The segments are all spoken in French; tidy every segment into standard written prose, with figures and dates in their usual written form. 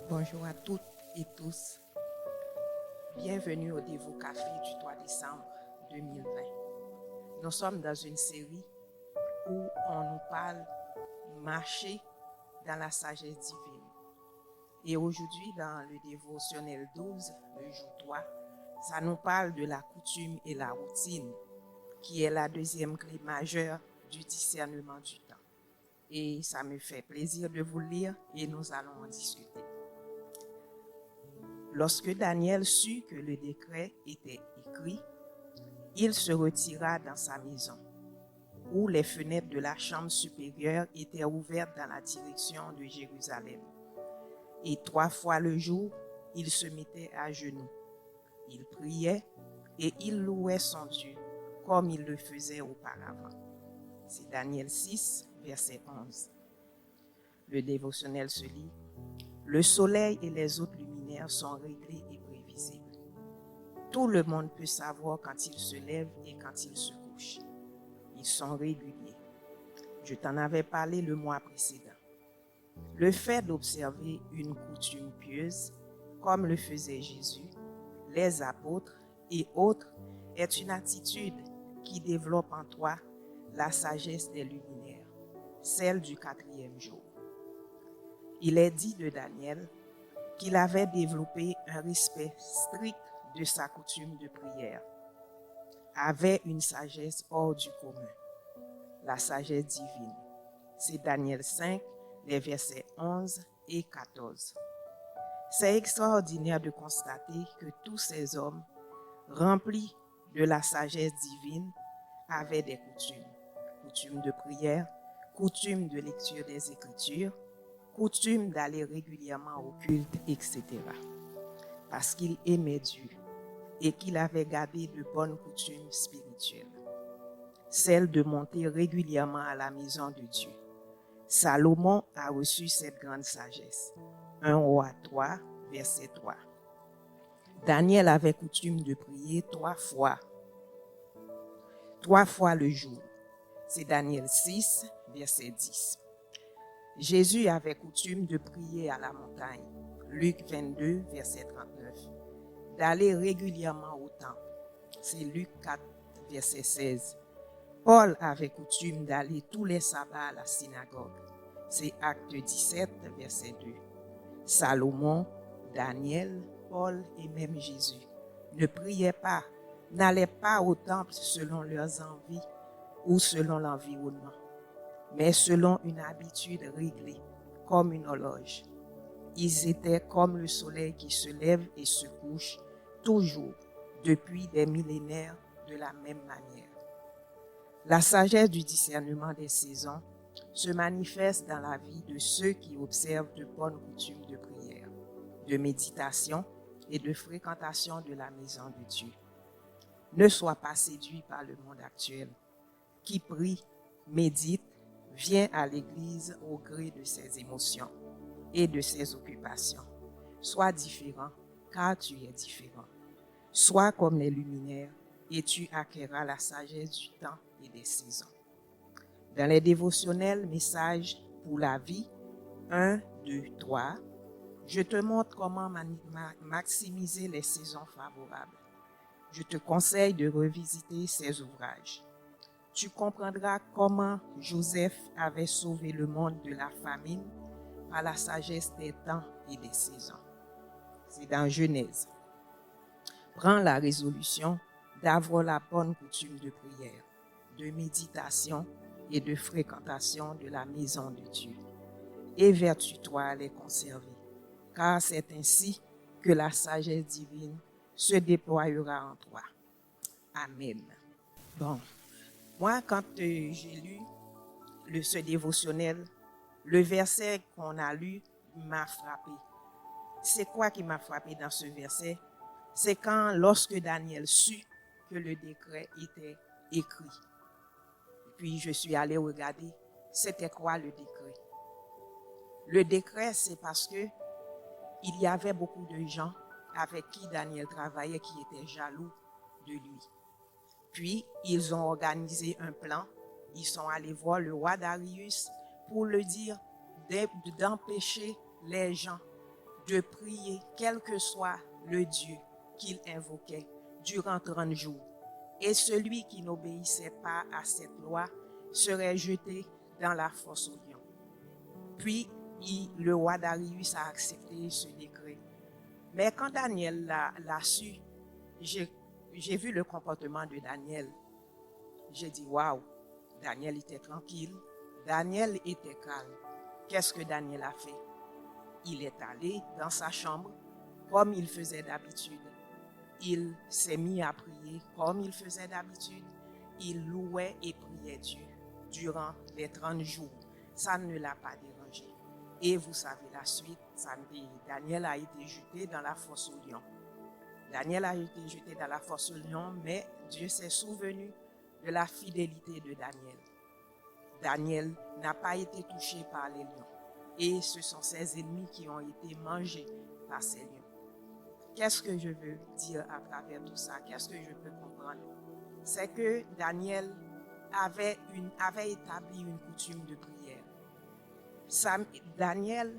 Bonjour à toutes et tous. Bienvenue au Dévo Café du 3 décembre 2020. Nous sommes dans une série où on nous parle marcher dans la sagesse divine. Et aujourd'hui, dans le dévotionnel 12, le jour 3, ça nous parle de la coutume et la routine, qui est la deuxième clé majeure du discernement du temps. Et ça me fait plaisir de vous le lire et nous allons en discuter. Lorsque Daniel sut que le décret était écrit, il se retira dans sa maison, où les fenêtres de la chambre supérieure étaient ouvertes dans la direction de Jérusalem. Et 3 fois le jour, il se mettait à genoux. Il priait et il louait son Dieu, comme il le faisait auparavant. C'est Daniel 6, verset 11. Le dévotionnel se lit. Le soleil et les autres luminaires sont réglés et prévisibles. Tout le monde peut savoir quand il se lève et quand il se couche. Ils sont réguliers. Je t'en avais parlé le mois précédent. Le fait d'observer une coutume pieuse, comme le faisait Jésus, les apôtres et autres, est une attitude qui développe en toi la sagesse des luminaires, celle du 4e jour. Il est dit de Daniel qu'il avait développé un respect strict de sa coutume de prière, avait une sagesse hors du commun, la sagesse divine. C'est Daniel 5, les versets 11 et 14. C'est extraordinaire de constater que tous ces hommes, remplis de la sagesse divine, avaient des coutumes. Coutumes de prière, coutumes de lecture des Écritures, coutume d'aller régulièrement au culte, etc. Parce qu'il aimait Dieu et qu'il avait gardé de bonnes coutumes spirituelles. Celle de monter régulièrement à la maison de Dieu. Salomon a reçu cette grande sagesse. 1 Roi 3, verset 3. Daniel avait coutume de prier 3 fois. 3 fois le jour. C'est Daniel 6, verset 10. Jésus avait coutume de prier à la montagne, Luc 22, verset 39, d'aller régulièrement au temple, c'est Luc 4, verset 16. Paul avait coutume d'aller tous les sabbats à la synagogue, c'est Actes 17, verset 2. Salomon, Daniel, Paul et même Jésus ne priaient pas, n'allaient pas au temple selon leurs envies ou selon l'environnement, mais selon une habitude réglée, comme une horloge. Ils étaient comme le soleil qui se lève et se couche, toujours, depuis des millénaires, de la même manière. La sagesse du discernement des saisons se manifeste dans la vie de ceux qui observent de bonnes coutumes de prière, de méditation et de fréquentation de la maison de Dieu. Ne sois pas séduit par le monde actuel, qui prie, médite, vient à l'église au gré de ses émotions et de ses occupations. Sois différent, car tu es différent. Sois comme les luminaires et tu acquerras la sagesse du temps et des saisons. Dans les dévotionnels Messages pour la vie, 1, 2, 3, je te montre comment maximiser les saisons favorables. Je te conseille de revisiter ces ouvrages. Tu comprendras comment Joseph avait sauvé le monde de la famine par la sagesse des temps et des saisons. C'est dans Genèse. Prends la résolution d'avoir la bonne coutume de prière, de méditation et de fréquentation de la maison de Dieu. Évertue-toi à les conserver, car c'est ainsi que la sagesse divine se déployera en toi. Amen. Bon. Moi, quand j'ai lu ce dévotionnel, le verset qu'on a lu m'a frappé. C'est quoi qui m'a frappé dans ce verset? C'est lorsque Daniel sut que le décret était écrit. Et puis, je suis allée regarder, c'était quoi le décret? Le décret, c'est parce que il y avait beaucoup de gens avec qui Daniel travaillait qui étaient jaloux de lui. Puis, ils ont organisé un plan. Ils sont allés voir le roi Darius pour lui dire d'empêcher les gens de prier quel que soit le Dieu qu'il invoquait durant 30 jours. Et celui qui n'obéissait pas à cette loi serait jeté dans la fosse au lion. Puis, le roi Darius a accepté ce décret. Mais quand Daniel l'a su, j'ai vu le comportement de Daniel. J'ai dit, waouh, Daniel était tranquille, Daniel était calme. Qu'est-ce que Daniel a fait? Il est allé dans sa chambre comme il faisait d'habitude. Il s'est mis à prier comme il faisait d'habitude. Il louait et priait Dieu durant les 30 jours. Ça ne l'a pas dérangé. Et vous savez la suite, Daniel a été jeté dans la fosse au lion. Daniel a été jeté dans la fosse au lion, mais Dieu s'est souvenu de la fidélité de Daniel. Daniel n'a pas été touché par les lions. Et ce sont ses ennemis qui ont été mangés par ces lions. Qu'est-ce que je veux dire à travers tout ça? Qu'est-ce que je peux comprendre? C'est que Daniel avait établi une coutume de prière. Daniel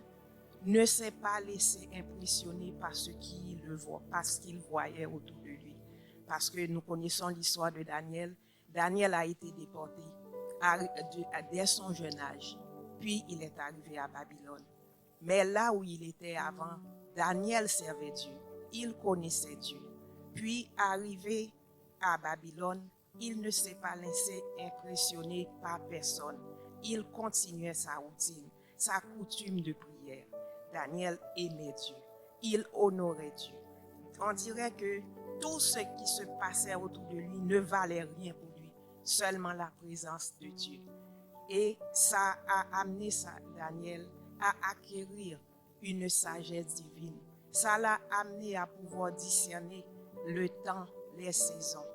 ne s'est pas laissé impressionner par ce qu'il voyait autour de lui. Parce que nous connaissons l'histoire de Daniel. Daniel a été déporté dès son jeune âge. Puis il est arrivé à Babylone. Mais là où il était avant, Daniel servait Dieu. Il connaissait Dieu. Puis arrivé à Babylone, il ne s'est pas laissé impressionner par personne. Il continuait sa routine, sa coutume de prière. Daniel aimait Dieu. Il honorait Dieu. On dirait que tout ce qui se passait autour de lui ne valait rien pour lui, seulement la présence de Dieu. Et ça a amené Daniel à acquérir une sagesse divine. Ça l'a amené à pouvoir discerner le temps, les saisons.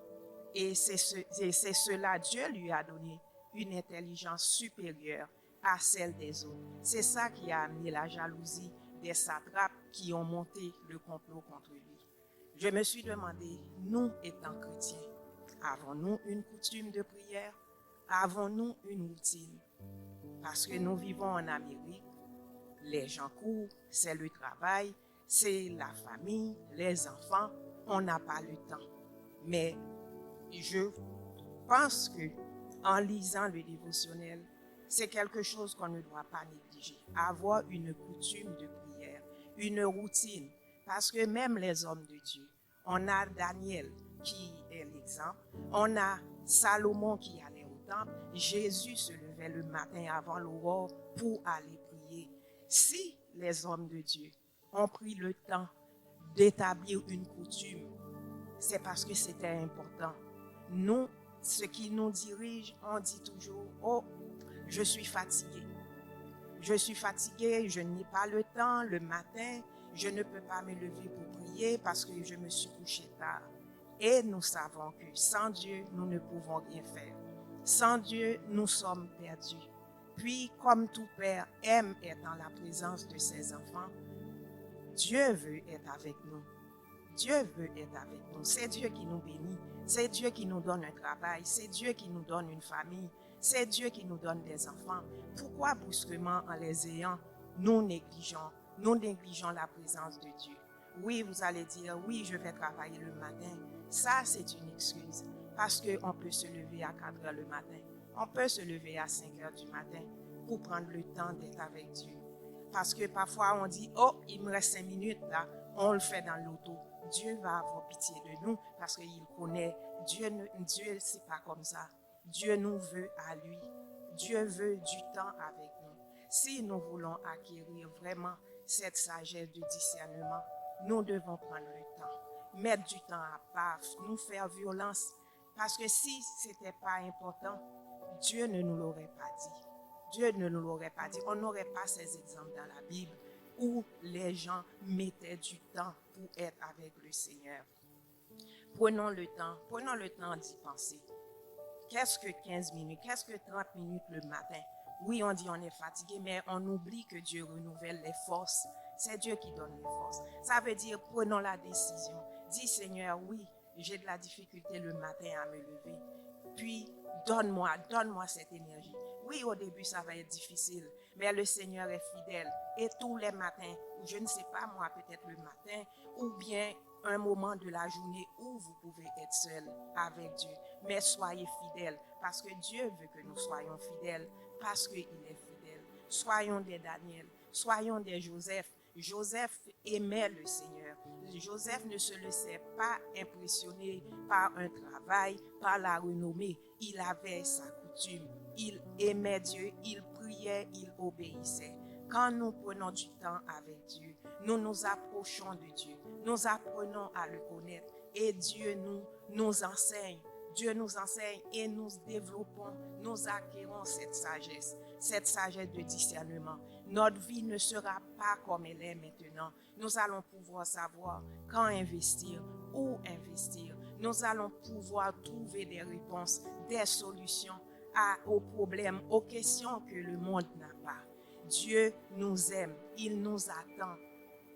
Et c'est cela, Dieu lui a donné une intelligence supérieure à celle des autres. C'est ça qui a amené la jalousie des satrapes qui ont monté le complot contre lui. Je me suis demandé, nous étant chrétiens, avons-nous une coutume de prière? Avons-nous une routine? Parce que nous vivons en Amérique, les gens courent, c'est le travail, c'est la famille, les enfants, on n'a pas le temps. Mais je pense que en lisant le dévotionnel, c'est quelque chose qu'on ne doit pas négliger. Avoir une coutume de prière, une routine. Parce que même les hommes de Dieu, on a Daniel qui est l'exemple, on a Salomon qui allait au temple, Jésus se levait le matin avant l'aurore pour aller prier. Si les hommes de Dieu ont pris le temps d'établir une coutume, c'est parce que c'était important. Nous, ceux qui nous dirigent, on dit toujours, oh, je suis fatigué. Je suis fatigué, je n'ai pas le temps le matin, je ne peux pas me lever pour prier parce que je me suis couché tard. Et nous savons que sans Dieu, nous ne pouvons rien faire. Sans Dieu, nous sommes perdus. Puis, comme tout père aime être dans la présence de ses enfants, Dieu veut être avec nous. Dieu veut être avec nous. C'est Dieu qui nous bénit. C'est Dieu qui nous donne un travail. C'est Dieu qui nous donne une famille. C'est Dieu qui nous donne des enfants. Pourquoi brusquement, en les ayant, nous négligeons la présence de Dieu? Oui, vous allez dire, oui, je vais travailler le matin. Ça, c'est une excuse. Parce qu'on peut se lever à 4 heures le matin. On peut se lever à 5 heures du matin pour prendre le temps d'être avec Dieu. Parce que parfois, on dit, oh, il me reste 5 minutes là. On le fait dans l'auto. Dieu va avoir pitié de nous parce qu'il connaît. Dieu, c'est pas comme ça. Dieu nous veut à lui. Dieu veut du temps avec nous. Si nous voulons acquérir vraiment cette sagesse de discernement, nous devons prendre le temps, mettre du temps à part, nous faire violence. Parce que si ce n'était pas important, Dieu ne nous l'aurait pas dit. Dieu ne nous l'aurait pas dit. On n'aurait pas ces exemples dans la Bible où les gens mettaient du temps pour être avec le Seigneur. Prenons le temps d'y penser. Qu'est-ce que 15 minutes? Qu'est-ce que 30 minutes le matin? Oui, on dit on est fatigué, mais on oublie que Dieu renouvelle les forces. C'est Dieu qui donne les forces. Ça veut dire, prenons la décision. Dis, Seigneur, oui, j'ai de la difficulté le matin à me lever. Puis, donne-moi cette énergie. Oui, au début, ça va être difficile, mais le Seigneur est fidèle. Et tous les matins, ou je ne sais pas moi, peut-être le matin, ou bien un moment de la journée où vous pouvez être seul avec Dieu. Mais soyez fidèles, parce que Dieu veut que nous soyons fidèles, parce qu'il est fidèle. Soyons des Daniel, soyons des Joseph. Joseph aimait le Seigneur. Joseph ne se laissait pas impressionner par un travail, par la renommée. Il avait sa coutume. Il aimait Dieu, il priait, il obéissait. Quand nous prenons du temps avec Dieu, nous nous approchons de Dieu. Nous apprenons à le connaître et Dieu nous enseigne. Dieu nous enseigne et nous développons, nous acquérons cette sagesse de discernement. Notre vie ne sera pas comme elle est maintenant. Nous allons pouvoir savoir quand investir, où investir. Nous allons pouvoir trouver des réponses, des solutions aux problèmes, aux questions que le monde n'a pas. Dieu nous aime, il nous attend.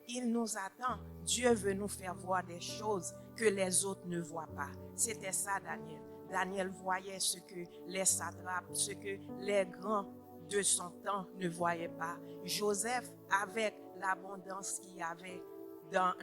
Il nous attend. Dieu veut nous faire voir des choses que les autres ne voient pas. C'était ça, Daniel. Daniel voyait ce que les satrapes, ce que les grands de son temps ne voyaient pas. Joseph, avec l'abondance qu'il y avait dans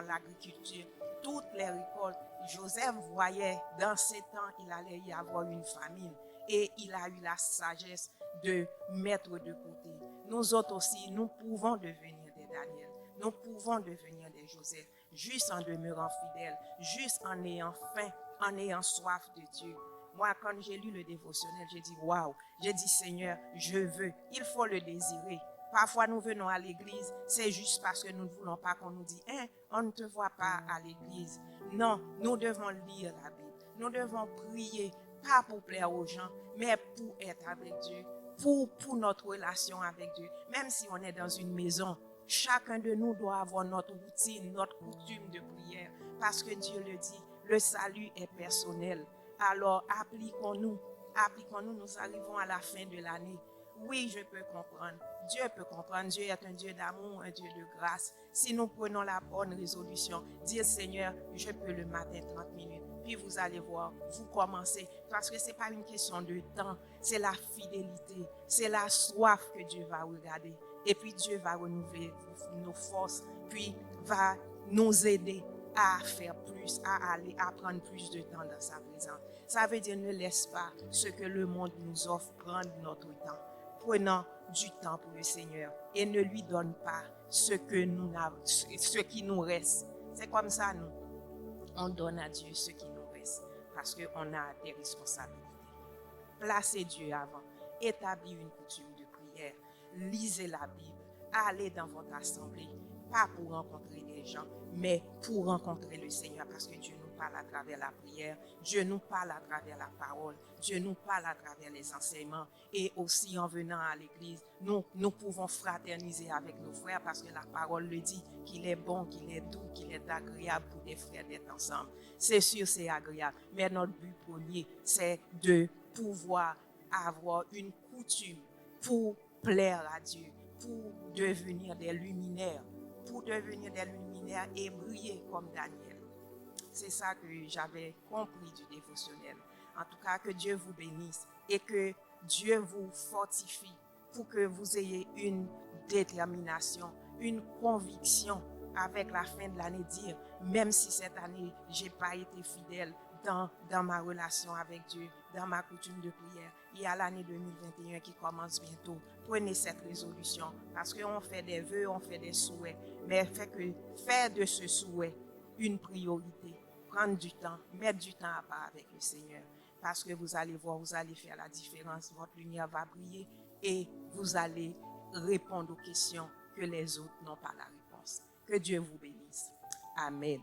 l'agriculture, toutes les récoltes, Joseph voyait dans ces temps, il allait y avoir une famine. Et il a eu la sagesse de mettre de côté. Nous autres aussi, nous pouvons devenir des Daniel. Nous pouvons devenir des Joseph, juste en demeurant fidèles, juste en ayant faim, en ayant soif de Dieu. Moi, quand j'ai lu le dévotionnel, j'ai dit, waouh, j'ai dit, Seigneur, je veux. Il faut le désirer. Parfois, nous venons à l'église, c'est juste parce que nous ne voulons pas qu'on nous dise, on ne te voit pas à l'église. Non, nous devons lire la Bible. Nous devons prier, pas pour plaire aux gens, mais pour être avec Dieu, pour notre relation avec Dieu. Même si on est dans une maison, chacun de nous doit avoir notre routine, notre coutume de prière, parce que Dieu le dit, le salut est personnel. Alors appliquons-nous, nous arrivons à la fin de l'année. Oui, je peux comprendre. Dieu peut comprendre. Dieu est un Dieu d'amour, un Dieu de grâce. Si nous prenons la bonne résolution, dire Seigneur, je peux le matin 30 minutes. Puis vous allez voir, vous commencez. Parce que ce n'est pas une question de temps, c'est la fidélité, c'est la soif que Dieu va regarder. Et puis Dieu va renouveler nos forces, puis va nous aider à faire plus, à prendre plus de temps dans sa présence. Ça veut dire ne laisse pas ce que le monde nous offre prendre notre temps. Prenons du temps pour le Seigneur et ne lui donne pas ce qui nous reste. C'est comme ça, nous. On donne à Dieu ce qui nous reste parce qu'on a des responsabilités. Placez Dieu avant. Établis une coutume de prière. Lisez la Bible. Allez dans votre assemblée. Pas pour rencontrer des gens, mais pour rencontrer le Seigneur parce que Dieu nous parle à travers la prière. Dieu nous parle à travers la parole. Dieu nous parle à travers les enseignements. Et aussi en venant à l'église, nous pouvons fraterniser avec nos frères parce que la parole le dit, qu'il est bon, qu'il est doux, qu'il est agréable pour des frères d'être ensemble. C'est sûr, c'est agréable. Mais notre but premier, c'est de pouvoir avoir une coutume pour plaire à Dieu, pour devenir des luminaires, et briller comme Daniel. C'est ça que j'avais compris du dévotionnel. En tout cas, que Dieu vous bénisse et que Dieu vous fortifie pour que vous ayez une détermination, une conviction avec la fin de l'année, dire, même si cette année, je n'ai pas été fidèle dans ma relation avec Dieu, dans ma coutume de prière, il y a l'année 2021 qui commence bientôt. Prenez cette résolution parce qu'on fait des vœux, on fait des souhaits, mais faire de ce souhait une priorité. Prendre du temps, mettre du temps à part avec le Seigneur. Parce que vous allez voir, vous allez faire la différence. Votre lumière va briller et vous allez répondre aux questions que les autres n'ont pas la réponse. Que Dieu vous bénisse. Amen.